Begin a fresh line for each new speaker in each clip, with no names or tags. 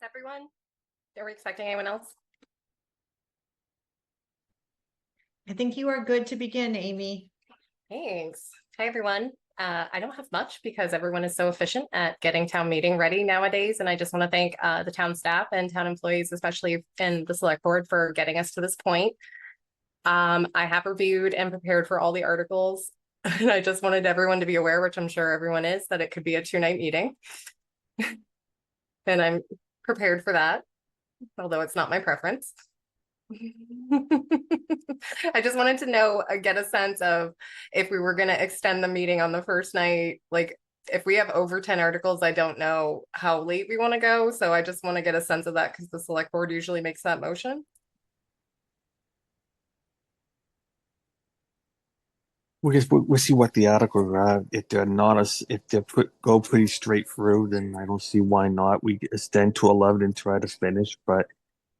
Everyone? Are we expecting anyone else?
I think you are good to begin, Amy.
Thanks. Hi, everyone. I don't have much because everyone is so efficient at getting town meeting ready nowadays. And I just want to thank the town staff and town employees, especially in the select board, for getting us to this point. I have reviewed and prepared for all the articles. And I just wanted everyone to be aware, which I'm sure everyone is, that it could be a 2-night meeting. And I'm prepared for that, although it's not my preference. I just wanted to know, get a sense of if we were going to extend the meeting on the first night. Like, if we have over 10 articles, I don't know how late we want to go. So I just want to get a sense of that because the select board usually makes that motion.
We'll see what the articles are. If they're not if they're go pretty straight through, then I don't see why not. We extend to 11 and try to finish. But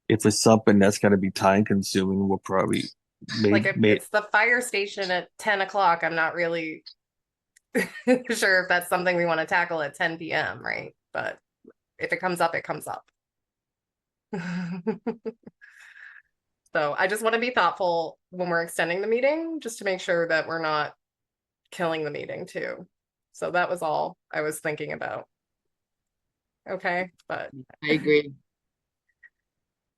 if it's something that's going to be time consuming, we'll probably
Like if it's the fire station at 10 o'clock, I'm not really sure if that's something we want to tackle at 10 p.m. Right? But if it comes up, it comes up. So I just want to be thoughtful when we're extending the meeting, just to make sure that we're not killing the meeting too. So that was all I was thinking about. Okay, but
I agree.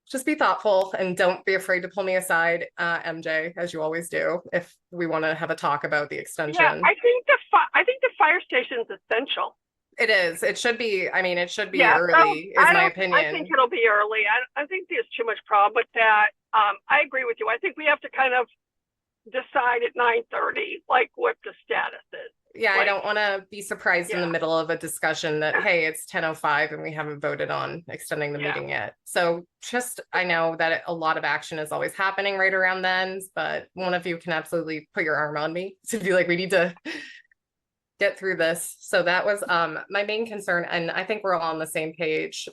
Just be thoughtful and don't be afraid to pull me aside, MJ, as you always do, if we want to have a talk about the extension.
Yeah, I think the fire station is essential.
It is. It should be. I mean, it should be early, is my opinion.
I think it'll be early. I think there's too much problem with that. I agree with you. I think we have to kind of decide at 9:30, like what the status is.
Yeah,
like,
I don't want to be surprised in the middle of a discussion that, hey, it's 10:05 and we haven't voted on extending the meeting yet. So I know that a lot of action is always happening right around then, but one of you can absolutely put your arm on me to be like, we need to get through this. So that was my main concern, and I think we're all on the same page.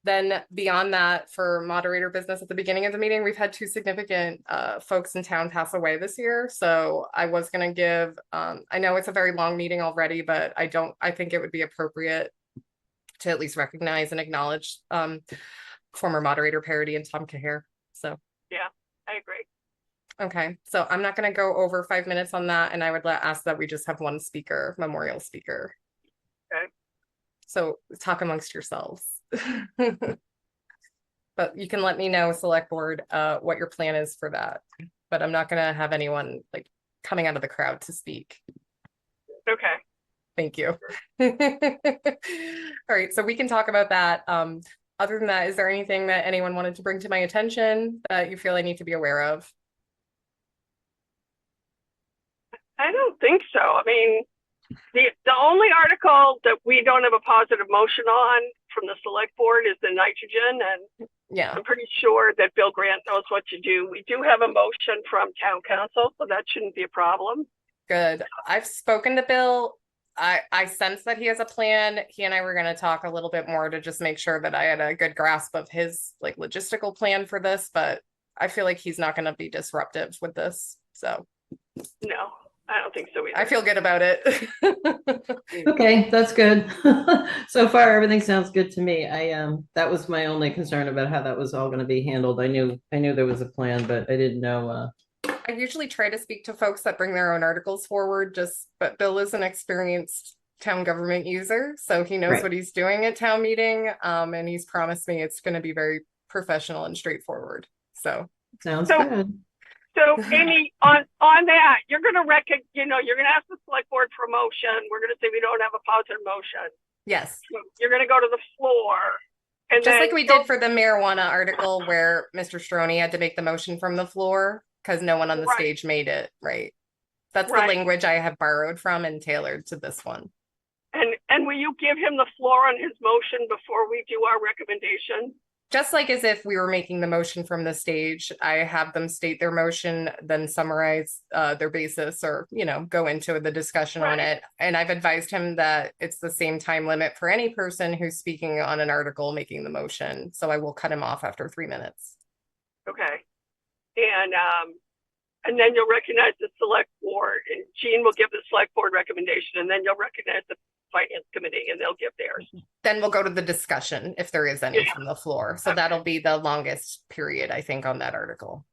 Then beyond that, for moderator business at the beginning of the meeting, we've had 2 significant folks in town pass away this year. So I was going to give, I know it's a very long meeting already, but I think it would be appropriate to at least recognize and acknowledge former moderator Parody and Tom Cahere. So
yeah, I agree.
Okay, so I'm not going to go over 5 minutes on that, and I would ask that we just have one speaker, memorial speaker.
Okay.
So talk amongst yourselves. But you can let me know, select board, what your plan is for that. But I'm not going to have anyone like coming out of the crowd to speak.
Okay.
Thank you. All right, so we can talk about that. Other than that, is there anything that anyone wanted to bring to my attention that you feel I need to be aware of?
I don't think so. I mean, the only article that we don't have a positive motion on from the select board is the nitrogen, and
yeah,
I'm pretty sure that Bill Grant knows what to do. We do have a motion from town council, so that shouldn't be a problem.
Good. I've spoken to Bill. I sense that he has a plan. He and I were going to talk a little bit more to just make sure that I had a good grasp of his like logistical plan for this, but I feel like he's not going to be disruptive with this. So
no, I don't think so either.
I feel good about it.
Okay, that's good. So far, everything sounds good to me. That was my only concern about how that was all going to be handled. I knew there was a plan, but I didn't know.
I usually try to speak to folks that bring their own articles forward, but Bill is an experienced town government user, so he knows what he's doing at town meeting. And he's promised me it's going to be very professional and straightforward. So
sounds good.
So Amy, on that, you're going to you're going to ask the select board for a motion. We're going to say we don't have a positive motion.
Yes.
So you're going to go to the floor. And
just like we did for the marijuana article where Mr. Stroni had to make the motion from the floor because no one on the stage made it, right? That's the language I have borrowed from and tailored to this one.
And will you give him the floor on his motion before we do our recommendation?
Just like as if we were making the motion from the stage, I have them state their motion, then summarize their basis or, go into the discussion on it. And I've advised him that it's the same time limit for any person who's speaking on an article making the motion. So I will cut him off after 3 minutes.
Okay. And then you'll recognize the select board, and Jean will give the select board recommendation, and then you'll recognize the finance committee and they'll give theirs.
Then we'll go to the discussion if there is any
Yeah.
from the floor. So
Okay.
that'll be the longest period, I think, on that article.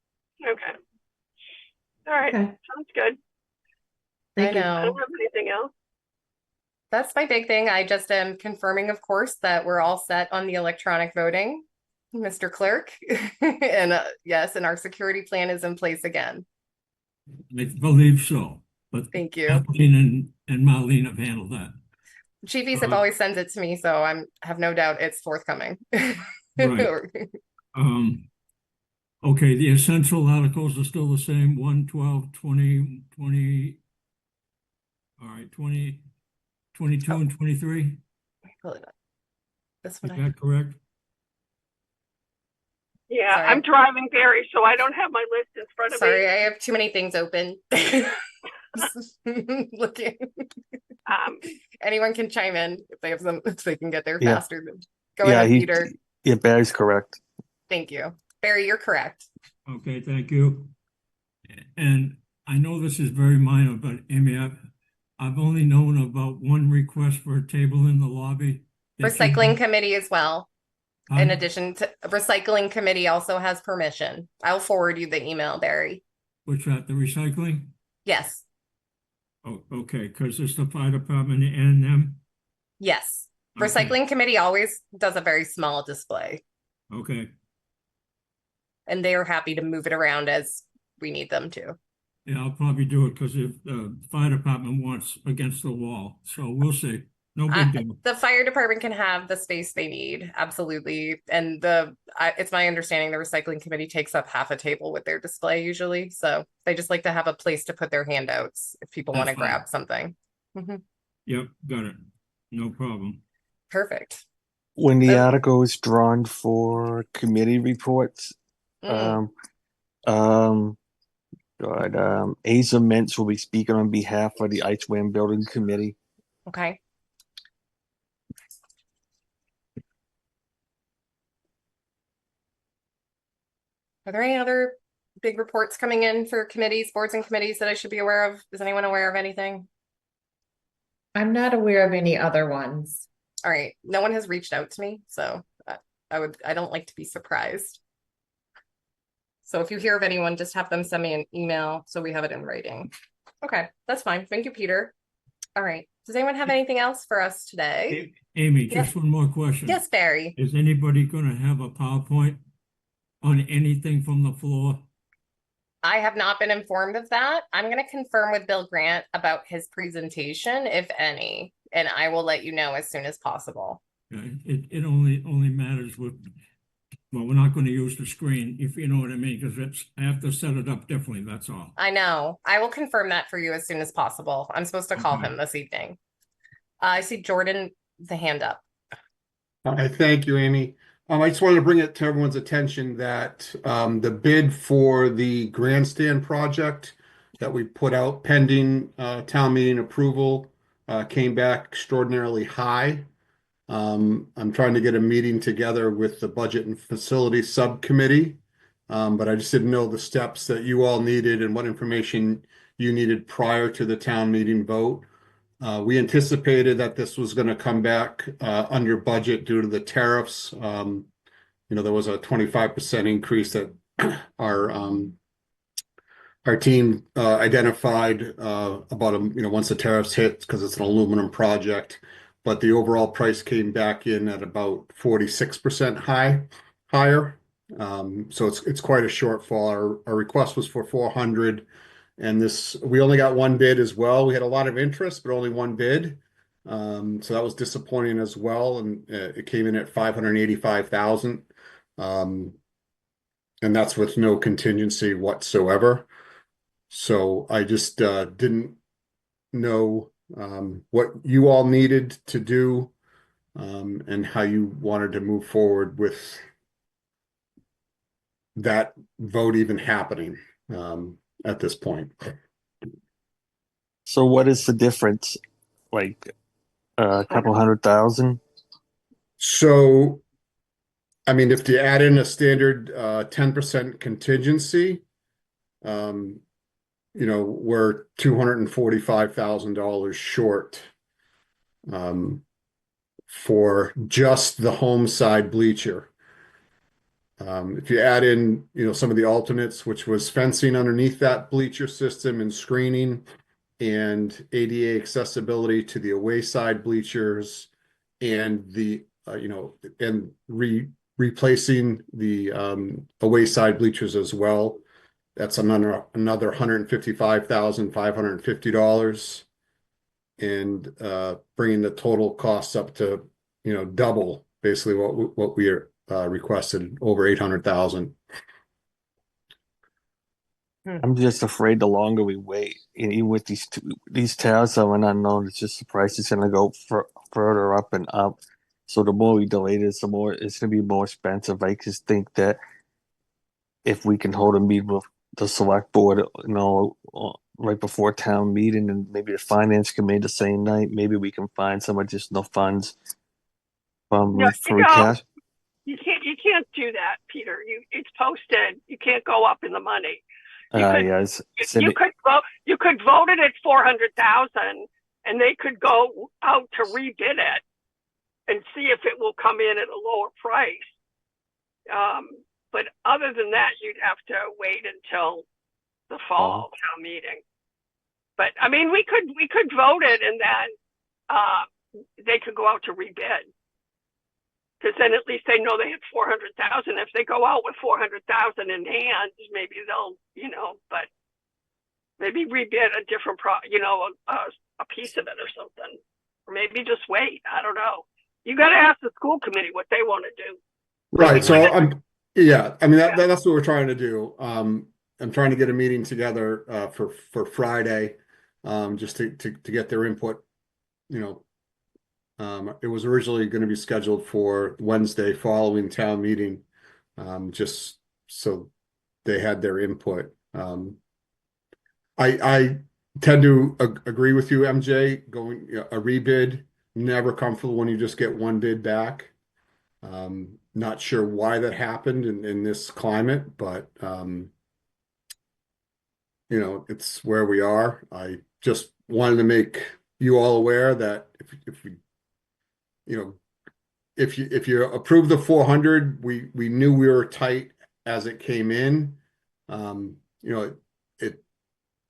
Okay. All right.
Okay,
Sounds good.
thank you.
I
know.
don't have anything else.
That's my big thing. I just am confirming, of course, that we're all set on the electronic voting, Mr. Clerk. And yes, and our security plan is in place again.
I believe so, but
Thank you.
Kathleen and Marlene have handled that.
Chief have always sends it to me, so have no doubt it's forthcoming.
Right. Okay, the essential articles are still the same, 1, 12, 20, 20. All right, 20, 22 and 23,
Pull it up. This
is
one I
that correct?
Yeah,
Sorry.
I'm driving, Barry, so I don't have my list in front of
sorry,
me.
I have too many things open. Looking. Anyone can chime in if they have some, if they can get there
Yeah.
faster. Go ahead, Peter.
Yeah, Barry's correct.
Thank you. Barry, you're correct.
Okay, thank you. And I know this is very minor, but Amy, I've only known about one request for a table in the lobby.
Recycling committee as well. In
Pardon?
addition to recycling committee also has permission. I'll forward you the email, Barry.
Which at the recycling?
Yes.
Oh, okay, because it's the fire department and them.
Yes.
Okay.
Recycling committee always does a very small display,
Okay,
and they are happy to move it around as we need them to.
yeah, I'll probably do it because if the fire department wants against the wall, so we'll see. No big deal.
The fire department can have the space they need, absolutely. And it's my understanding the recycling committee takes up half a table with their display usually. So they just like to have a place to put their handouts if people want to
That's fine.
grab something. Mhm.
Yep, got it. No problem.
Perfect.
When the
Oh.
article is drawn for committee reports,
Mm,
Asa Mentz will be speaking on behalf of the Iceland Building Committee.
okay. Are there any other big reports coming in for committees, boards and committees that I should be aware of? Is anyone aware of anything?
I'm not aware of any other ones.
All right. No one has reached out to me, so I don't like to be surprised. So if you hear of anyone, just have them send me an email so we have it in writing. Okay, that's fine. Thank you, Peter. All right. Does anyone have anything else for us today?
Amy,
Yeah.
just one more question.
Yes, Barry.
Is anybody gonna have a PowerPoint on anything from the floor?
I have not been informed of that. I'm going to confirm with Bill Grant about his presentation, if any, and I will let you know as soon as possible.
It only matters with, well, we're not gonna use the screen, if you know what I mean, because I have to set it up differently, that's all.
I know. I will confirm that for you as soon as possible. I'm supposed to call
Okay.
him this evening. I see Jordan, the hand up.
Hi, thank you, Amy. I just wanted to bring it to everyone's attention that the bid for the grandstand project that we put out pending town meeting approval came back extraordinarily high. I'm trying to get a meeting together with the Budget and Facilities Subcommittee, but I just didn't know the steps that you all needed and what information you needed prior to the town meeting vote. We anticipated that this was going to come back under budget due to the tariffs. There was a 25% increase that our team identified about once the tariffs hit, because it's an aluminum project, but the overall price came back in at about 46% higher. So it's quite a shortfall. Our request was for 400. And we only got one bid as well. We had a lot of interest, but only one bid. So that was disappointing as well. And it came in at 585,000. And that's with no contingency whatsoever. So I just didn't know what you all needed to do and how you wanted to move forward with that vote even happening. At this point.
So what is the difference? Like a couple 100,000?
So, I mean, if you add in a standard 10% contingency, we're $245,000 short for just the home side bleacher. If you add in, some of the alternates, which was fencing underneath that bleacher system and screening and ADA accessibility to the away side bleachers and replacing the away side bleachers as well. That's another $155,550 and bringing the total costs up to, double basically what we requested, over 800,000.
I'm just afraid the longer we wait, and even with these tariffs are an unknown, it's just the price is going to go further up and up. So the more we delay this, the more it's going to be more expensive. I just think that if we can hold a meeting with the select board, right before town meeting, and maybe the finance committee the same night, maybe we can find some additional funds from free cash.
You can't do that, Peter. It's posted. You can't go up in the money. You could vote it at 400,000, and they could go out to rebid it and see if it will come in at a lower price. But other than that, you'd have to wait until the fall town meeting. But I mean, we could vote it, and then they could go out to rebid. Because then at least they know they had 400,000. If they go out with 400,000 in hand, maybe they'll, but maybe rebid a different a piece of it or something, or maybe just wait. I don't know. You got to ask the school committee what they want to do.
Right. So that's what we're trying to do. I'm trying to get a meeting together for Friday, just to get their input. It was originally going to be scheduled for Wednesday following town meeting, just so they had their input. I tend to agree with you, MJ. Going a rebid, never comfortable when you just get one bid back. Not sure why that happened in this climate, but it's where we are. I just wanted to make you all aware that if you approve the 400, we knew we were tight as it came in.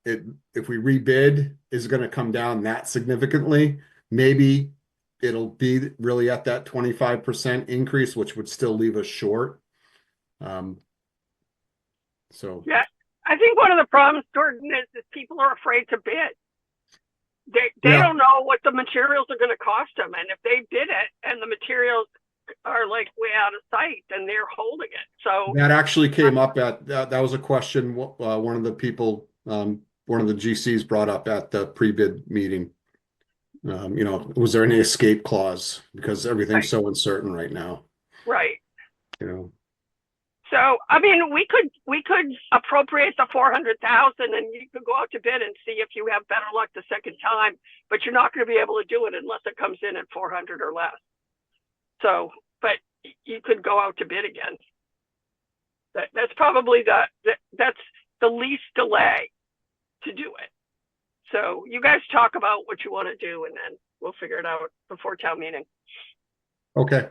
If we rebid, is it going to come down that significantly? Maybe it'll be really at that 25% increase, which would still leave us short.
Yeah, I think one of the problems, Jordan, is people are afraid to bid. They don't know what the materials are going to cost them, and if they bid it and the materials are like way out of sight, then they're holding it. So
that actually came up that was a question one of the people, one of the GCs brought up at the pre-bid meeting. Was there any escape clause, because everything's so uncertain right now?
Right. So, I mean, we could appropriate the 400,000, and you could go out to bid and see if you have better luck the second time, but you're not going to be able to do it unless it comes in at 400 or less. So, but you could go out to bid again. That's probably that's the least delay to do it. So you guys talk about what you want to do, and then we'll figure it out before town meeting.
Okay.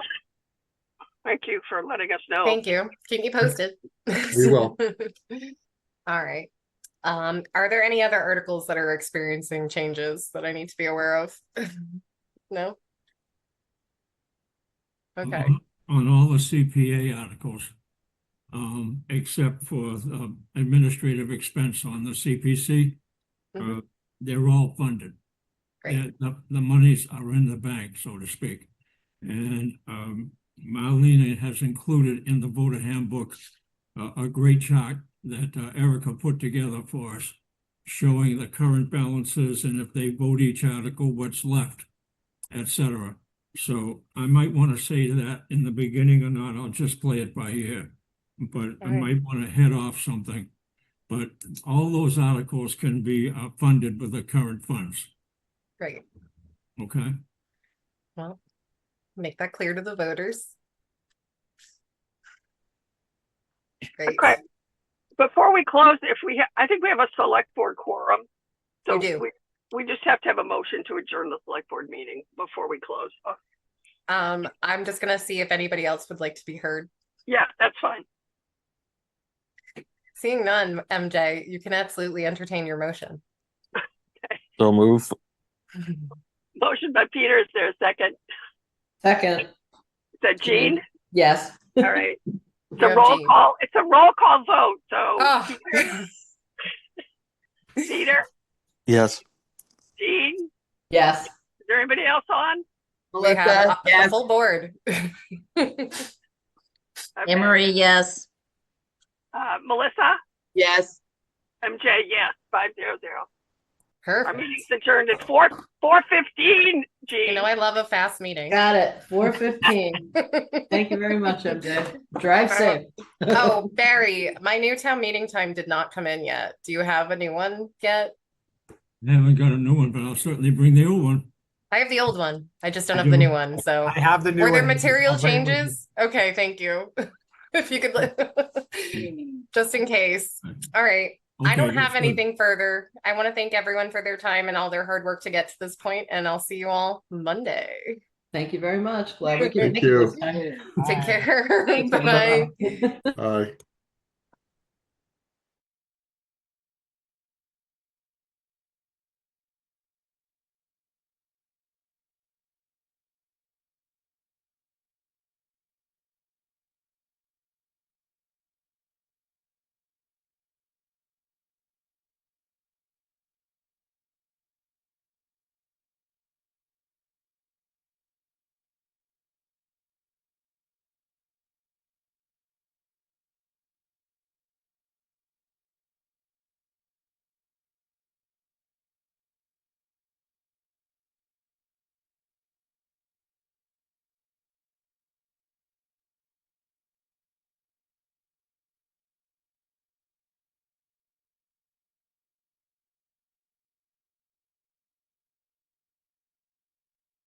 Thank you for letting us know.
Thank you. Keep me posted.
We will.
All right. Are there any other articles that are experiencing changes that I need to be aware of? No? Okay.
On all the CPA articles, except for the administrative expense on the CPC, they're all funded.
Great.
The monies are in the bank, so to speak. And Marlene has included in the voter handbook a great chart that Erica put together for us, showing the current balances and if they vote each article, what's left, etc. So I might want to say that in the beginning or not. I'll just play it by ear, but I might want to head off something. But all those articles can be funded with the current funds.
Great.
Okay.
Well, make that clear to the voters. Great.
Okay. Before we close, I think we have a select board quorum. So
We do.
we just have to have a motion to adjourn the select board meeting before we close.
I'm just gonna see if anybody else would like to be heard.
Yeah, that's fine.
Seeing none, MJ, you can absolutely entertain your motion.
So move.
Motion by Peter, is there a second?
Second,
Is that Jean?
yes.
All right. It's
You
a
have
roll
Jean.
call. It's a roll call vote. So
Oh.
Peter,
Yes.
Jean,
Yes.
is there anybody else on?
We have the full board.
Okay.
Emery, yes.
Melissa,
Yes.
MJ, yes, 500. Our
Perfect.
meeting's adjourned at 4:15. Jean.
You know, I love a fast meeting.
Got it. 4:15. Thank you very much, MJ. Drive safe.
Oh, Barry, my new town meeting time did not come in yet. Do you have a new one yet?
I haven't got a new one, but I'll certainly bring the old one.
I have the old one. I just don't
You
have the
do?
new one. So
I have the new
were there
one.
material
I'll bring it with you.
changes? Okay, thank you. If you could, just in case. All right. I
Okay,
don't
that's
have
good.
anything further. I want to thank everyone for their time and all their hard work to get to this point, and I'll see you all Monday.
Thank you very much. Glad we could
Thank
make
you.
it this time.
Take
Bye.
care.
Thank you.
Bye.
Bye-bye.
Aye.